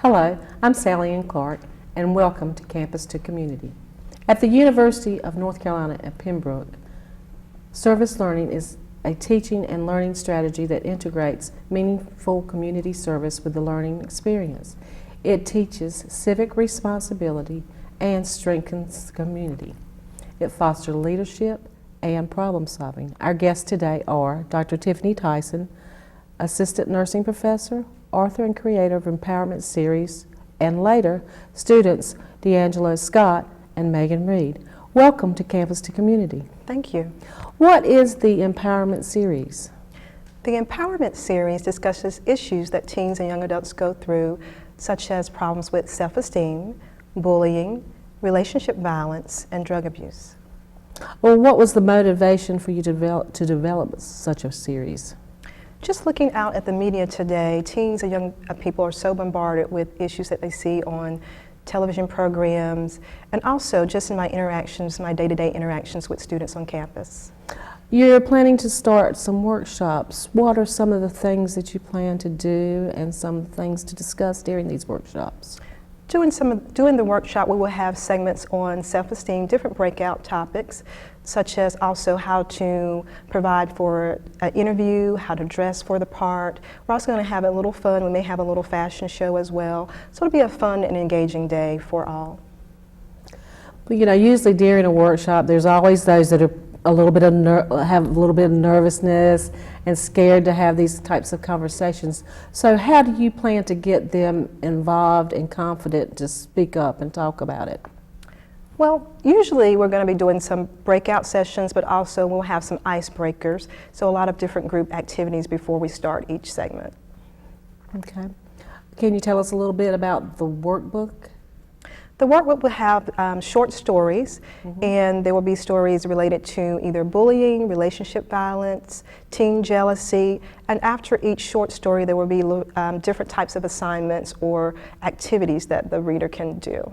Hello, I'm Sally Ann Clark, and welcome to Campus to Community. At the University of North Carolina at Pembroke, service learning is a teaching and learning strategy that integrates meaningful community service with the learning experience. It teaches civic responsibility and strengthens the community. It fosters leadership and problem solving. Our guests today are Dr. Tiffany Tyson, Assistant Nursing Professor, author and creator of Empowerment Series, and later students D'Angelo Scott and Megan Reed. Welcome to Campus to Community. Thank you. What is the Empowerment Series? The Empowerment Series discusses issues that teens and young adults go through, such as problems with self-esteem, bullying, relationship violence, and drug abuse. Well, what was the motivation for you to develop such a series? Just looking out at the media today, teens and young people are so bombarded with issues that they see on television programs, and also just in my interactions, my day-to-day interactions with students on campus. You're planning to start some workshops. What are some of the things that you plan to do and some things to discuss during these workshops? During the workshop, we will have segments on self-esteem, different breakout topics, such as also how to provide for an interview, how to dress for the part. We're also going to have a little fun. We may have a little fashion show as well. So it'll be a fun and engaging day for all. Well, you know, usually during a workshop, there's always those that are have a little bit of nervousness and scared to have these types of conversations. So how do you plan to get them involved and confident to speak up and talk about it? Well, usually we're going to be doing some breakout sessions, but also we'll have some icebreakers, so a lot of different group activities before we start each segment. Okay. Can you tell us a little bit about the workbook? The workbook will have short stories, and there will be stories related to either bullying, relationship violence, teen jealousy, and after each short story there will be different types of assignments or activities that the reader can do.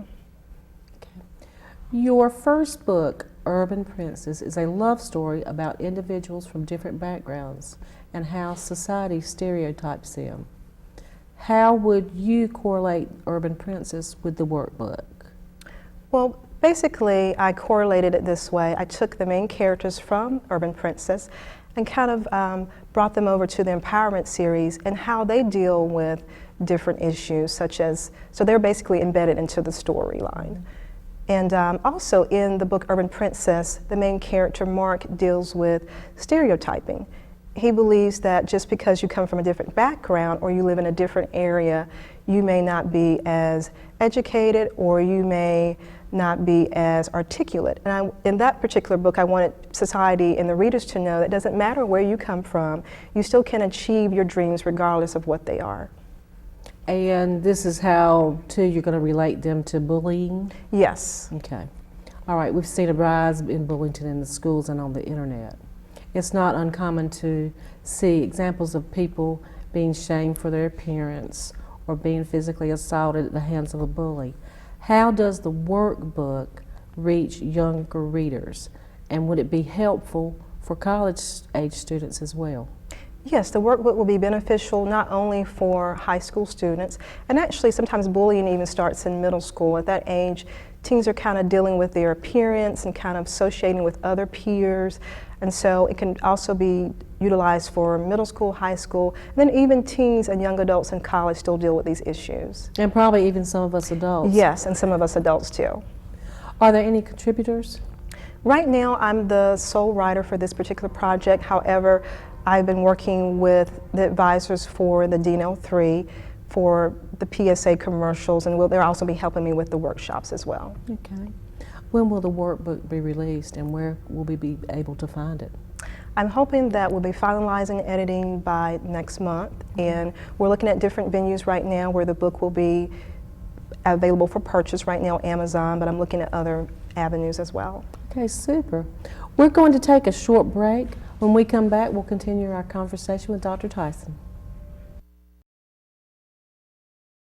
Okay. Your first book, Urban Princess, is a love story about individuals from different backgrounds and how society stereotypes them. How would you correlate Urban Princess with the workbook? Well, basically, I correlated it this way. I took the main characters from Urban Princess and kind of brought them over to the Empowerment Series and how they deal with different issues, such as, so they're basically embedded into the storyline. And also in the book Urban Princess, the main character, Mark, deals with stereotyping. He believes that just because you come from a different background or you live in a different area, you may not be as educated or you may not be as articulate. And in that particular book, I wanted society and the readers to know that it doesn't matter where you come from, you still can achieve your dreams regardless of what they are. And this is how, too, you're going to relate them to bullying? Yes. Okay. All right, we've seen a rise in bullying in the schools and on the internet. It's not uncommon to see examples of people being shamed for their appearance or being physically assaulted at the hands of a bully. How does the workbook reach younger readers? And would it be helpful for college-age students as well? Yes, the workbook will be beneficial not only for high school students, and actually sometimes bullying even starts in middle school. At that age, teens are kind of dealing with their appearance and kind of associating with other peers, and so it can also be utilized for middle school, high school, and then even teens and young adults in college still deal with these issues. And probably even some of us adults. Yes, and some of us adults too. Are there any contributors? Right now, I'm the sole writer for this particular project. However, I've been working with the advisors for the DNL3 for the PSA commercials, and they'll also be helping me with the workshops as well. Okay. When will the workbook be released and where will we be able to find it? I'm hoping that we'll be finalizing editing by next month, and we're looking at different venues right now where the book will be available for purchase. Right now, Amazon, but I'm looking at other avenues as well. Okay, super. We're going to take a short break. When we come back, we'll continue our conversation with Dr. Tyson.